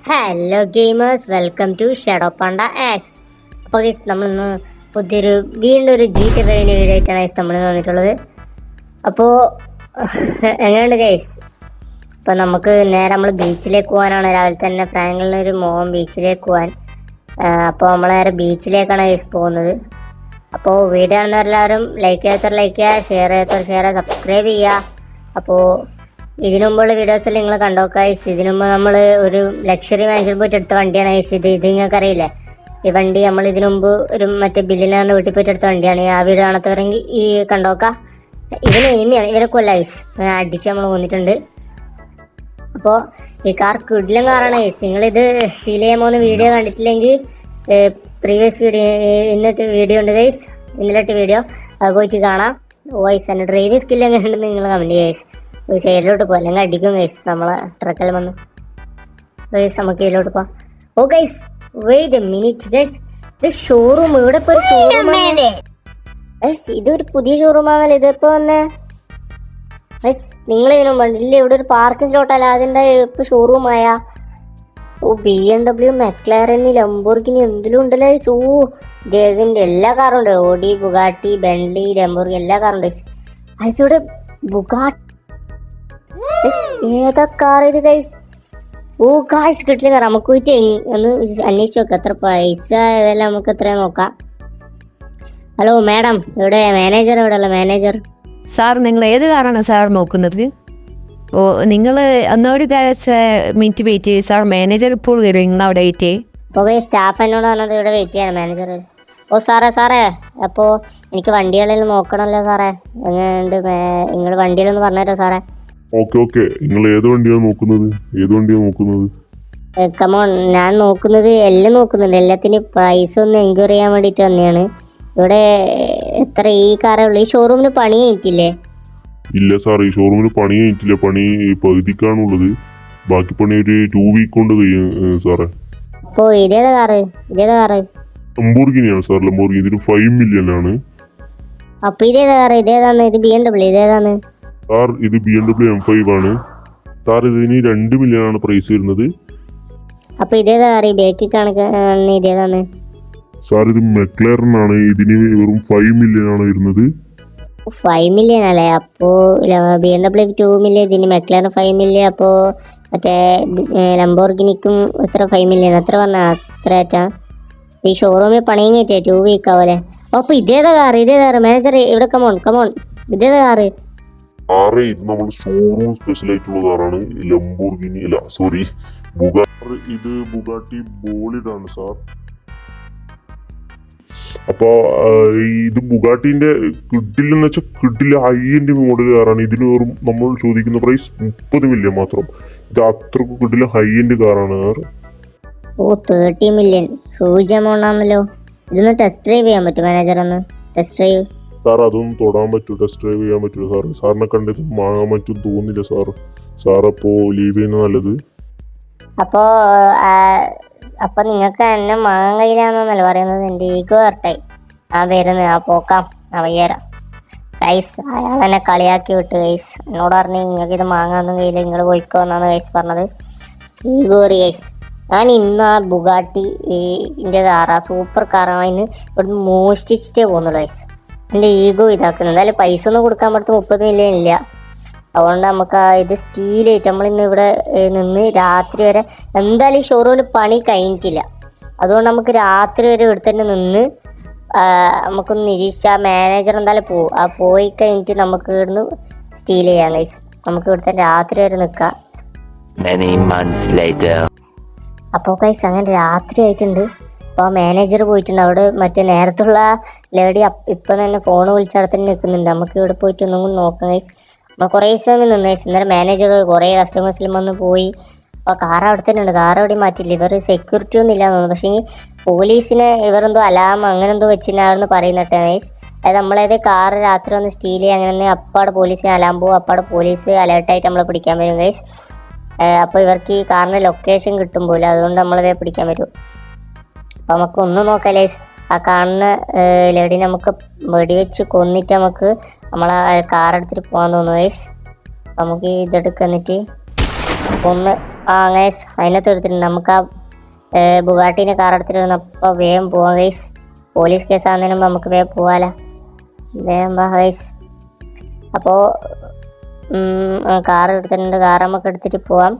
Hello gamers, welcome to Shadow Panda ആക്സ്. അപ്പോൾ guys നമ്മളിന്ന് വീണ്ടും ഒരു GTA 5 വീഡിയോ ആയിട്ടാണ് ഗൈസ് നമ്മൾ വന്നിട്ടുള്ളത്. അപ്പോൾ എങ്ങനെയുണ്ട് ഗൈസ്? അപ്പോൾ നമുക്ക് നേരെ നമ്മൾ ബീച്ചിലേക്ക് പോകാനാണ്. രാവിലെ തന്നെ ഫ്രാങ്കളിനൊരു മോൻ ബീച്ചിലേക്ക് പോകാൻ. അപ്പോൾ നമ്മൾ നേരെ ബീച്ചിലേക്കാണ് ഗൈസ് പോകുന്നത്. അപ്പോൾ വീഡിയോ കാണുന്നവരെല്ലാവരും ലൈക്ക് ചെയ്യാത്തവർ ലൈക്ക് ചെയ്യുക, ഷെയർ ചെയ്യാത്തവർ ഷെയർ ചെയ്യുക, സബ്സ്ക്രൈബ് ചെയ്യുക. അപ്പോൾ ഇതിനു മുമ്പുള്ള വീഡിയോസിൽ നിങ്ങൾ കണ്ടോക്കാം ഗൈസ്. ഇതിനു മുമ്പ് നമ്മൾ ഒരു ലക്ഷറി മാൻഷൻ പോയിട്ട് എടുത്ത വണ്ടിയാണ് ഗൈസ്. ഇത് നിങ്ങൾക്ക് അറിയില്ലേ ഈ വണ്ടി? നമ്മൾ ഇതിനു മുമ്പ് ഒരു മറ്റേ ബില്ലിലാണ് വീട്ടിൽ പോയിട്ട് എടുത്ത വണ്ടിയാണ്. ആ വീഡിയോ കാണാത്തവരെങ്കിൽ ഈ കണ്ടോക്കാം. ഇവന് എനിമിയാണ്, ഇവരെ കൊല്ല ഗൈസ്. അടിച്ച് നമ്മൾ വന്നിട്ടുണ്ട്. അപ്പോൾ ഈ കാർ കിടിലൻ കാറാണ് ഗൈസ്. നിങ്ങളിത് സ്റ്റീൽ ചെയ്യാൻ പോകുന്ന വീഡിയോ കണ്ടിട്ടില്ലെങ്കിൽ പ്രീവിയസ് വീഡിയോ ഇന്നത്തെ വീഡിയോ ഉണ്ട് ഗൈസ്, ഇന്നലത്തെ വീഡിയോ അത് പോയിട്ട് കാണാം. വോയിസ് എൻ്റെ ഡ്രൈവിംഗ് സ്കില്ല് എങ്ങനെയുണ്ടെന്ന് നിങ്ങൾ കമൻറ്റ് ഗൈസ്. ഒരു സൈഡിലോട്ട് പോകാം, അല്ലെങ്കിൽ അടിക്കും ഗൈസ് നമ്മളെ ട്രക്കെല്ലാം വന്ന്. ഗൈസ് നമുക്ക് ഇതിലോട്ട് പോവാം. Oh guys wait a minute guys, ഇത് ഷോറൂം. ഇവിടെ ഇപ്പൊ ഒരു ഷോറൂം ഗൈസ്, ഇതൊരു പുതിയ ഷോറൂം ആണല്ലോ ഇതിപ്പോ വന്നേ ഗൈസ്. നിങ്ങൾ ഇതിനും വേണ്ടില്ല, ഇവിടെ ഒരു പാർക്കിംഗ് സ്ലോട്ടല്ല, അതിന്റെ ഇപ്പൊ ഷോറൂം ആയ. ഓ BMW, മെക്ലാരൻ, ലംബോർഗിനി എന്തെങ്കിലും ഉണ്ടല്ലോ ഗൈസ്. ഓ ഇതിന്റെ എല്ലാ കാറും ഉണ്ട്. ഓഡി, ബുഗാട്ടി, ബെൻലി, ലംബോർഗിനി എല്ലാ കാറും ഉണ്ട് ഗൈസ്. ഇവിടെ ബുഗാട്ടി ഏതാ കാർ ഇത് ഗൈസ്? ഓ ഗൈസ് കിട്ടില്ല കാർ. നമുക്ക് പോയിട്ട് ഒന്ന് അന്വേഷിച്ച് നോക്കാം എത്ര പൈസ ഇതെല്ലാം നമുക്ക് എത്ര നോക്കാം. ഹലോ മാഡം, ഇവിടെ മാനേജർ എവിടെയുള്ള മാനേജർ? സാർ നിങ്ങൾ ഏത് കാറാണ് സാർ നോക്കുന്നത്? ഓ നിങ്ങൾ ഒന്നൊരു മിനിറ്റ് വെയിറ്റ് ചെയ്യും സാർ, മാനേജർ ഇപ്പോൾ വരും. നിങ്ങൾ അവിടെ വെയിറ്റ് ചെയ്യും. അപ്പോൾ സ്റ്റാഫ് എന്നോട് പറഞ്ഞത് ഇവിടെ വെയിറ്റ് ചെയ്യണം മാനേജർ. ഓ സാറേ അപ്പോൾ എനിക്ക് വണ്ടികളെല്ലാം നോക്കണമല്ലോ സാറേ. എങ്ങനെയുണ്ട് നിങ്ങൾ വണ്ടികളൊന്ന് പറഞ്ഞുതരോ സാറേ? ഓക്കെ നിങ്ങൾ ഏത് വണ്ടിയാണ് നോക്കുന്നത്? കമോൺ, ഞാൻ നോക്കുന്നത് എല്ലാം നോക്കുന്നുണ്ട്. എല്ലാത്തിനും പ്രൈസ് ഒന്ന് എൻക്വയറി ചെയ്യാൻ വേണ്ടിയിട്ട് വന്നെയാണ്. ഇവിടെ എത്ര ഈ കാറേ ഉള്ളൂ? ഈ ഷോറൂമിന് പണി കഴിഞ്ഞിട്ടില്ലേ? ഇല്ല സാർ, ഈ ഷോറൂമിന് പണി കഴിഞ്ഞിട്ടില്ല. പണി പകുതിക്കാണുള്ളത്. ബാക്കി പണി ഒരു 2 വീക്ക് കൊണ്ട് കഴിയും സാറേ. അപ്പോൾ ഇതേതാ കാറ്? ലംബോർഗിനിയാണ് സാർ. ലംബോർഗിനി ഇതിന് 5 മില്യൺ ആണ്. അപ്പൊ ഇതേതാ കാറ്? ഇതേതാണ്? ഇത് BMW ഇതേതാണ് സാർ? ഇത് BMW M5 ആണ് സാർ. ഇതിന് 2 മില്യൺ ആണ് പ്രൈസ് വരുന്നത്. അപ്പൊ ഇതേതാ കാറ്? ബേക്കി കണക്കാണ് ഇതേതാണ് സാർ? ഇത് മെക്ലാരൻ ആണ്. ഇതിന് വെറും 5 മില്യൺ ആണ് വരുന്നത്. 5 മില്യൺ അല്ലേ? അപ്പോ BMW 2 മില്യൺ, ഇതിന് മെക്ലാരൻ 5 മില്യൺ. അപ്പോ മറ്റേ ലംബോർഗിനിക്കും എത്ര 5 മില്യൺ എത്ര പറഞ്ഞ അത്ര ആറ്റാ? ഈ ഷോറൂമിൽ പണിയും കയറ്റിയ 2 വീക്ക് ആവല്ലേ? അപ്പൊ ഇതേതാ കാറ് മാനേജർ? ഇവിടെ കമോൺ ഇതേതാ കാറ്? ഇത് നമ്മൾ ഷോറൂം സ്പെഷ്യൽ ആയിട്ടുള്ള കാറാണ്. ലംബോർഗിനി അല്ല, സോറി, ഇത് ബുഗാട്ടി ബോളിഡ് ആണ് സാർ. അപ്പൊ ഇത് ബുഗാട്ടിന്റെ കിഡിലെന്ന് വെച്ചാൽ കിഡില് ഹൈ എൻഡ് മോഡൽ കാറാണ്. ഇതിന് വെറും നമ്മൾ ചോദിക്കുന്ന പ്രൈസ് 30 മില്യൺ മാത്രം. ഇത് അത്രക്കും കിഡില് ഹൈ എൻഡ് കാറാണ് സാർ. ഓ 30 മില്യൺ, ഹ്യൂജ് എമൗണ്ട് ആണല്ലോ. ഇതൊന്ന് ടെസ്റ്റ് ഡ്രൈവ് ചെയ്യാൻ പറ്റും മാനേജർ? ഒന്ന് ടെസ്റ്റ് ഡ്രൈവ് സാർ അതൊന്നും തൊടാൻ പറ്റൂ, ടെസ്റ്റ് ഡ്രൈവ് ചെയ്യാൻ പറ്റൂല സാർ. സാറിനെ കണ്ടിട്ട് വാങ്ങാൻ പറ്റും തോന്നില്ല സാർ. സാറപ്പോ ലീവ് ചെയ്യുന്ന നല്ലത്. അപ്പൊ നിങ്ങൾക്ക് എന്നെ വാങ്ങാൻ കഴിയില്ലാന്നല്ലേ പറയുന്നത്? എൻ്റെ ഈഗോ ഹർട്ടായി. വരുന്നത് പോക്കാം വയ്യാരാ ഗൈസ്. അയാൾ എന്നെ കളിയാക്കി വിട്ടു ഗൈസ്. എന്നോട് പറഞ്ഞു നിങ്ങൾക്ക് ഇത് വാങ്ങാനൊന്നും കഴിയില്ല, നിങ്ങൾ പോയിക്കോ എന്നാണ് ഗൈസ് പറഞ്ഞത്. Ego guys. ഞാൻ ഇന്ന് ആ ബുഗാട്ടി ഇതിൻ്റെ കാറാ, സൂപ്പർ കാറാണ്. ഇന്ന് ഇവിടുന്ന് മോഷ്ടിച്ചിട്ടേ പോകുന്നുള്ളൂ ഗൈസ്. എൻ്റെ ഈഗോ ഇതാക്കുന്നത്. എന്തായാലും പൈസ ഒന്നും കൊടുക്കാൻ പറ്റും 30 മില്യൺ ഇല്ല. അതുകൊണ്ട് നമുക്ക് ഇത് സ്റ്റീലായിട്ട് നമ്മളിന്ന് ഇവിടെ നിന്ന് രാത്രി വരെ എന്തായാലും ഈ ഷോറൂമിൽ പണി കഴിഞ്ഞിട്ടില്ല. അതുകൊണ്ട് നമുക്ക് രാത്രി വരെ ഇവിടെ തന്നെ നിന്ന് നമുക്കൊന്ന് നിരീക്ഷിച്ചാൽ മാനേജർ എന്തായാലും പോകും. ആ പോയി കഴിഞ്ഞിട്ട് നമുക്ക് ഇവിടുന്ന് സ്റ്റീൽ ചെയ്യാം ഗൈസ്. നമുക്ക് ഇവിടുത്തെ രാത്രി വരെ നിൽക്കാം. അപ്പോൾ ഗൈസ് അങ്ങനെ രാത്രി ആയിട്ടുണ്ട്. അപ്പോൾ മാനേജർ പോയിട്ടുണ്ട്. അവിടെ മറ്റേ നേരത്തുള്ള ലേഡി ഇപ്പം തന്നെ ഫോൺ വിളിച്ചടത്തിന് നിൽക്കുന്നുണ്ട്. നമുക്ക് ഇവിടെ പോയിട്ട് ഒന്നും കൂടി നോക്കാം ഗൈസ്. നമ്മൾ കുറേ സമയം നിന്ന് ഗൈസ്. ഇന്നലെ മാനേജർ കുറേ കസ്റ്റമേഴ്സിലും വന്ന് പോയി. അപ്പോൾ കാർ അവിടെ തന്നെ ഉണ്ട്. കാർ അവിടെ മാറ്റില്ല. ഇവർ സെക്യൂരിറ്റി ഒന്നും ഇല്ലാന്ന് തോന്നുന്നു. പക്ഷേ പോലീസിനെ ഇവരെന്തോ അലാം അങ്ങനെ എന്തോ വെച്ചിട്ടാണെന്ന് പറയുന്നിട്ട് ഗൈസ്. അതായത് നമ്മളേത് കാർ രാത്രി ഒന്ന് സ്റ്റീൽ ചെയ്യുക അങ്ങനെ തന്നെ അപ്പാടെ പോലീസിനെ അലാം പോകും. അപ്പാടെ പോലീസ് അലേർട്ടായിട്ട് നമ്മളെ പിടിക്കാൻ വരും ഗൈസ്. അപ്പോൾ ഇവർക്ക് ഈ കാറിൻ്റെ ലൊക്കേഷൻ കിട്ടും പോലും, അതുകൊണ്ട് നമ്മളതേ പിടിക്കാൻ വരും. അപ്പോൾ നമുക്ക് ഒന്ന് നോക്കാം ഗൈസ്. ആ കാണുന്ന ലേഡി നമുക്ക് വെടിവെച്ച് കൊന്നിട്ട് നമുക്ക് നമ്മളെ കാർ എടുത്തിട്ട് പോകാൻ തോന്നുന്നു ഗൈസ്. നമുക്ക് ഇതെടുക്കുക, എന്നിട്ട് ഒന്ന് ആ ഗൈസ് അതിനകത്ത് എടുത്തിട്ടുണ്ട്. നമുക്ക് ആ ബുഗാട്ടീൻ്റെ കാർ എടുത്തിട്ട് അപ്പോൾ വേഗം പോവാം ഗൈസ്. പോലീസ് കേസ് ആകുന്നതിന് മുമ്പ് നമുക്ക് വേഗം പോവാല. വേഗം വാ ഗൈസ്. അപ്പോൾ കാർ എടുത്തിട്ടുണ്ട്. കാർ നമുക്ക് എടുത്തിട്ട് പോവാം.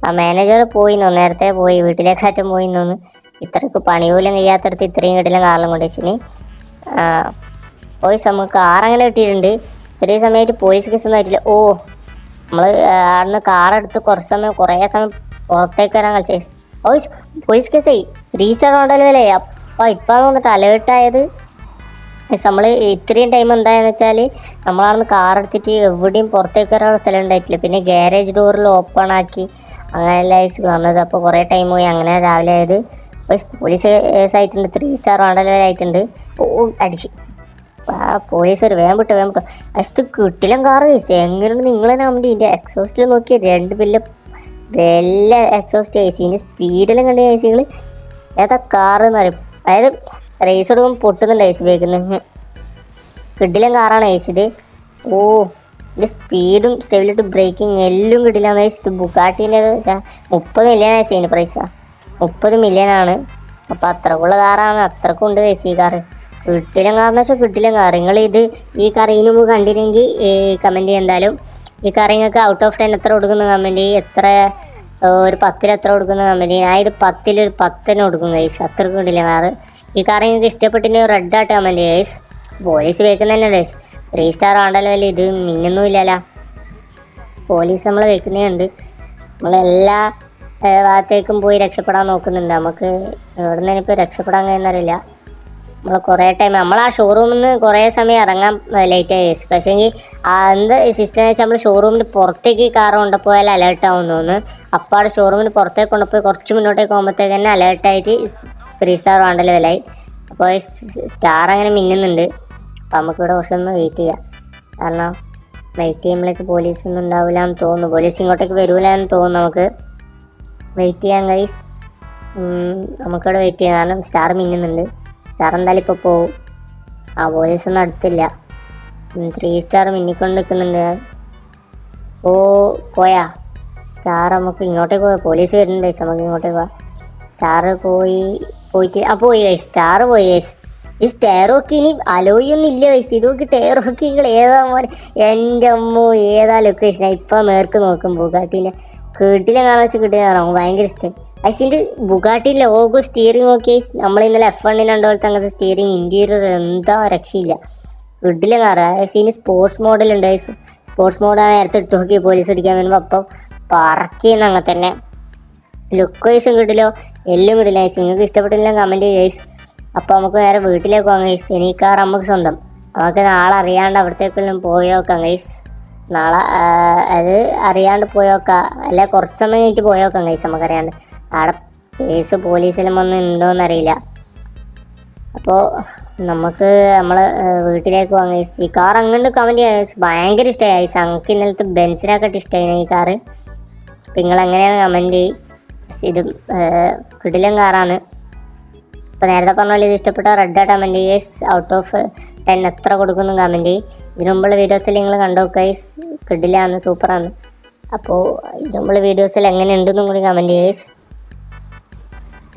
ആ മാനേജർ പോയിന്നോ, നേരത്തെ പോയി, വീട്ടിലേക്കാറ്റം പോയിന്നോന്ന്. ഇത്രയ്ക്ക് പണി പോലും കഴിയാത്തടത്ത് ഇത്രയും കിട്ടില്ല കാറിലും കൊണ്ട് വെച്ചിന്. പോയി നമുക്ക് കാർ അങ്ങനെ കിട്ടിയിട്ടുണ്ട്. ഇത്രയും സമയമായിട്ട് പോലീസ് കേസ് ഒന്നും ആയിട്ടില്ല. നമ്മൾ അവിടുന്ന് കാറെടുത്ത് കുറേ സമയം പുറത്തേക്ക് വരാൻ കളിച്ചേ. Police കേസായി 3 star മോഡലല്ലേ. അപ്പം ഇപ്പം വന്നിട്ട് അലേർട്ടായത്. നമ്മൾ ഇത്രയും ടൈം എന്തായെന്ന് വെച്ചാൽ നമ്മളവിടുന്ന് കാറെടുത്തിട്ട് എവിടെയും പുറത്തേക്ക് വരാനുള്ള സ്ഥലം ഉണ്ടായിട്ടില്ല. പിന്നെ ഗ്യാരേജ് ഡോറിൽ ഓപ്പൺ ആക്കി അങ്ങനെയല്ല വന്നത്. അപ്പോൾ കുറേ ടൈം പോയി. അങ്ങനെ രാവിലെ ആയത്. പോലീസ് കേസായിട്ടുണ്ട്. 3 സ്റ്റാർ മോഡലായിട്ടുണ്ട്. അടിച്ച് പോലീസ് ഒരു വേഗം വിട്ടു. അസ്റ്റ് കിട്ടിലും കാറ് എങ്ങനെയുണ്ട് നിങ്ങളെ നമ്മുടെ ഇതിൻ്റെ എക്സോസ്റ്റിൽ നോക്കി 2 വല്ല എക്സോസ്റ്റ് ഐസി. ഇതിൻ്റെ സ്പീഡിലും കണ്ട ഐസികൾ ഏതാ കാറ് എന്ന് പറയും. അതായത് റേസ് എടുക്കുമ്പോൾ പൊട്ടുന്നുണ്ട് ഐസ് ഉപയോഗിക്കുന്നത്. കിടിലം കാറാണ് ഐസ് ഇത്. ഇതിൻ്റെ സ്പീഡും സ്റ്റെബിലിറ്റി ബ്രേക്കിങ് എല്ലാം കിടിലാണ് ഐസ്. ഇത് ബുഗാട്ടീൻ്റെ 30 മില്യൺ ഐസ് അതിൻ്റെ പ്രൈസാണ്. 30 മില്യനാണ്. അപ്പോൾ അത്രക്കുള്ള കാറാണ്. അത്രക്കും ഉണ്ട് ഐസ് ഈ കാറ്. കിട്ടിലും കാറെന്ന് വെച്ചാൽ കിട്ടിലും കാർ. നിങ്ങൾ ഈ കാർ ഇതിന് മുമ്പ് കണ്ടില്ലെങ്കിൽ കമൻറ്റ് ചെയ്യുക. എന്തായാലും ഈ കാർ നിങ്ങൾക്ക് ഔട്ട് ഓഫ് 10 എത്ര കൊടുക്കുന്ന കമൻറ്റ് ചെയ്യും. ഒരു 10 എത്ര കൊടുക്കുന്ന കമൻറ്റ് ചെയ്യും. ഞാൻ ഇത് 10 ഒരു 10 കൊടുക്കും ഗൈസ്. അത്രക്കും കിട്ടില്ല കാറ്. ഈ കാർ നിങ്ങൾക്ക് ഇഷ്ടപ്പെട്ടിന് റെഡ് ആയിട്ട് കമൻറ്റ് ചെയ്യുക ഗൈസ്. പോലീസ് വെക്കുന്ന തന്നെ ഗൈസ്. 3 സ്റ്റാർ ആണ്ടല്ലോ അല്ലേ. ഇത് മിന്നൊന്നും ഇല്ലല്ലോ. പോലീസ് നമ്മൾ വെക്കുന്നുണ്ട്. നമ്മളെല്ലാ ഭാഗത്തേക്കും പോയി രക്ഷപ്പെടാൻ നോക്കുന്നുണ്ട്. നമുക്ക് എവിടെ നിന്ന് ഇപ്പോൾ രക്ഷപ്പെടാൻ കഴിയുന്നറിയില്ല. നമ്മൾ കുറേ ടൈം നമ്മൾ ആ ഷോറൂമിൽ നിന്ന് കുറേ സമയം ഇറങ്ങാൻ ലേറ്റായി. പക്ഷേങ്കിൽ എന്ത് സിസ്റ്റം എന്ന് വെച്ചാൽ നമ്മൾ ഷോറൂമിന് പുറത്തേക്ക് കാർ കൊണ്ടുപോയാൽ അലേർട്ടാവും തോന്നുന്നു. അപ്പോൾ അവിടെ ഷോറൂമിന് പുറത്തേക്ക് കൊണ്ടുപോയി കുറച്ച് മുന്നോട്ടേക്ക് പോകുമ്പോഴത്തേക്ക് തന്നെ അലേർട്ടായിട്ട് 3 സ്റ്റാർ വേണ്ട ലെവലായി. അപ്പോൾ സ്റ്റാർ അങ്ങനെ മിന്നുന്നുണ്ട്. അപ്പോൾ നമുക്കിവിടെ കുറച്ചൊന്ന് വെയിറ്റ് ചെയ്യാം. കാരണം നൈറ്റ് ടൈമിലേക്ക് പോലീസൊന്നും ഉണ്ടാവില്ല എന്ന് തോന്നുന്നു. പോലീസ് ഇങ്ങോട്ടേക്ക് വരില്ല എന്ന് തോന്നുന്നു. നമുക്ക് വെയിറ്റ് ചെയ്യാം ഗൈസ്. നമുക്കിവിടെ വെയിറ്റ് ചെയ്യാം. കാരണം സ്റ്റാർ മിന്നുന്നുണ്ട്. സ്റ്റാർ എന്തായാലും ഇപ്പോൾ പോവും. പോലീസൊന്നും അടുത്തില്ല. 3 സ്റ്റാർ മിന്നിക്കൊണ്ട് നിൽക്കുന്നുണ്ട്. പോയാ സ്റ്റാർ നമുക്ക് ഇങ്ങോട്ടേക്ക് പോയാൽ പോലീസ് വരുന്നുണ്ട്. നമുക്ക് ഇങ്ങോട്ടേക്ക് പോവാം. സ്റ്റാർ പോയി സ്റ്റാർ പോയി. ഈ സ്റ്റെയറൊക്കെ ഇനി അലോയൊന്നും ഇല്ല വയസ്സ്. ഇതൊക്കെ ടയറൊക്കെ നിങ്ങൾ ഏതാ മോനെ. എൻ്റെ അമ്മോ ഏതാ ലൊക്കേഷൻ. ഇപ്പം നേർക്ക് നോക്കും ബുഗാട്ടീനെ. കിട്ടില്ല കാണാൻ വെച്ചാൽ കിട്ടില്ല കാണാം. ഭയങ്കര ഇഷ്ടം ഐസിൻ്റെ ബുഗാട്ടി ലോഗോ സ്റ്റിയറിംഗ് നോക്കി. നമ്മൾ ഇന്നലെ F1 കണ്ടപോലത്തെ അങ്ങനത്തെ സ്റ്റിയറിംഗ് ഇൻറ്റീരിയർ എന്താ രക്ഷയില്ല. കിട്ടില്ല കാറ്. ഐസിന് സ്പോർട്സ് മോഡലുണ്ട്. സ്പോർട്സ് മോഡാണ് നേരത്തെ ഇട്ട് നോക്കി പോലീസ് അടിക്കാൻ വരുമ്പോൾ. അപ്പം പറക്കിയെന്ന് അങ്ങനെ തന്നെ ലുക്ക് വൈസും കിട്ടില്ലോ എല്ലാം കിട്ടില്ല ഐസ്. നിങ്ങൾക്ക് ഇഷ്ടപ്പെട്ടില്ല കമൻറ്റ് ചെയ്യുക ഐസ്. അപ്പോൾ നമുക്ക് നേരെ വീട്ടിലേക്ക് പോകാം ഗൈസ്. ഇനി കാർ നമുക്ക് സ്വന്തം. നമുക്ക് നാളെ അറിയാണ്ട് അവിടത്തേക്കെല്ലാം പോയി നോക്കാം ഗൈസ്. നാളെ അത് അറിയാണ്ട് പോയി നോക്കാം. അല്ല കുറച്ച് സമയം കഴിഞ്ഞിട്ട് പോയി നോക്കാം ഗൈസ്. നമുക്കറിയാണ്ട് അവിടെ കേസ് പോലീസെല്ലാം വന്ന് ഉണ്ടോയെന്നറിയില്ല. അപ്പോൾ നമുക്ക് നമ്മളെ വീട്ടിലേക്ക് പോകാം ഗൈസ്. ഈ കാർ അങ്ങോട്ട് കമൻറ്റ് ചെയ്യാം ഗൈസ്. ഭയങ്കര ഇഷ്ടമായി ഗൈസ്. നമുക്ക് ഇന്നലത്തെ ബെൻസിനെയൊക്കെ ഇഷ്ടമായി ഈ കാറ്. അപ്പം നിങ്ങൾ എങ്ങനെയാണ് കമൻറ്റ് ചെയ്യും. ഇത് കിടിലൻ കാറാണ്. ഇപ്പോൾ നേരത്തെ പറഞ്ഞ പോലെ ഇത് ഇഷ്ടപ്പെട്ട റെഡ് ആയിട്ട് കമൻറ്റ് ചെയ്യുക. ഔട്ട് ഓഫ് 10 എത്ര കൊടുക്കുന്നു കമൻറ്റ് ചെയ്യും. ഇതിനു മുമ്പുള്ള വീഡിയോസിൽ നിങ്ങൾ കണ്ടു നോക്കുക. കിടിലാണ്, സൂപ്പറാണ്. അപ്പോൾ ഇതിനു മുമ്പുള്ള വീഡിയോസിൽ എങ്ങനെ ഉണ്ടെന്നും കൂടി കമൻറ്റ് ചെയ്യുക.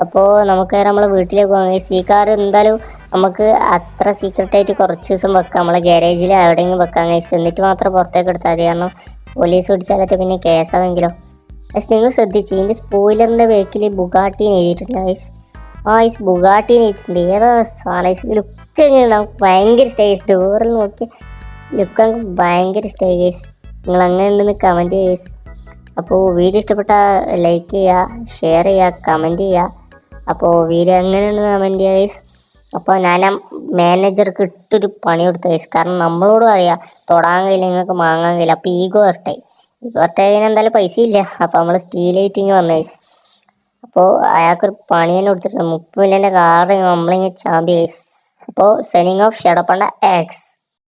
അപ്പോൾ നമുക്ക് നമ്മളെ വീട്ടിലേക്ക് പോകാം. ഈ കാർ എന്തായാലും നമുക്ക് അത്ര സീക്രട്ടായിട്ട് കുറച്ച് ദിവസം വെക്കാം. നമ്മളെ ഗ്യാരേജിൽ എവിടെയെങ്കിലും വെക്കാം ഗൈസ്. എന്നിട്ട് മാത്രം പുറത്തേക്ക് എടുത്താൽ മതി. കാരണം പോലീസ് പിടിച്ചാലൊക്കെ പിന്നെ കേസാണെങ്കിലോ. ഗൈസ് നിങ്ങൾ ശ്രദ്ധിച്ചു ഇതിൻ്റെ സ്പോയിലറിൻ്റെ ബേക്കിൽ ബുഗാട്ടീന്ന് എഴുതിയിട്ടുണ്ട് ഗൈസ്. ബുഗാട്ടീന്ന് എഴുതിയിട്ടുണ്ട്. ഏതാ സാധനം. ലുക്ക് എങ്ങനെയാണ് നമുക്ക് ഭയങ്കര ഇഷ്ടമായി. ഡോറിൽ നോക്കി ലുക്ക് നമുക്ക് ഭയങ്കര ഇഷ്ടമായി ഗൈസ്. നിങ്ങൾ അങ്ങനെ ഉണ്ടെന്ന് കമൻറ്റ് ചെയ്യുക. അപ്പോൾ വീഡിയോ ഇഷ്ടപ്പെട്ടാൽ ലൈക്ക് ചെയ്യുക, ഷെയർ ചെയ്യുക, കമൻറ്റ് ചെയ്യുക. അപ്പോൾ വീഡിയോ എങ്ങനെയുണ്ടെന്ന് കമൻറ്റ് ചെയ്യുക ഗൈസ്. അപ്പോൾ ഞാൻ ആ മാനേജർക്ക് ഇട്ടൊരു പണി കൊടുത്ത ഗൈസ്. കാരണം നമ്മളോടും അറിയാം തൊടാൻ കഴിയില്ല, നിങ്ങൾക്ക് വാങ്ങാൻ കഴിയില്ല. അപ്പോൾ ഈഗോ വരട്ടായതിന് എന്തായാലും പൈസ ഇല്ല. അപ്പോൾ നമ്മൾ സ്റ്റീൽ ലൈറ്റിങ് വന്ന ഗൈസ്. അപ്പോൾ അയാൾക്കൊരു പണി തന്നെ കൊടുത്തിട്ടുണ്ട്. 30 മില്യൻ്റെ കാറ് നമ്മളിങ്ങനെ ചാമ്പി ഗൈസ്. അപ്പോൾ സെനിങ് ഓഫ് ഷെഡോ പണ്ട എക്സ്.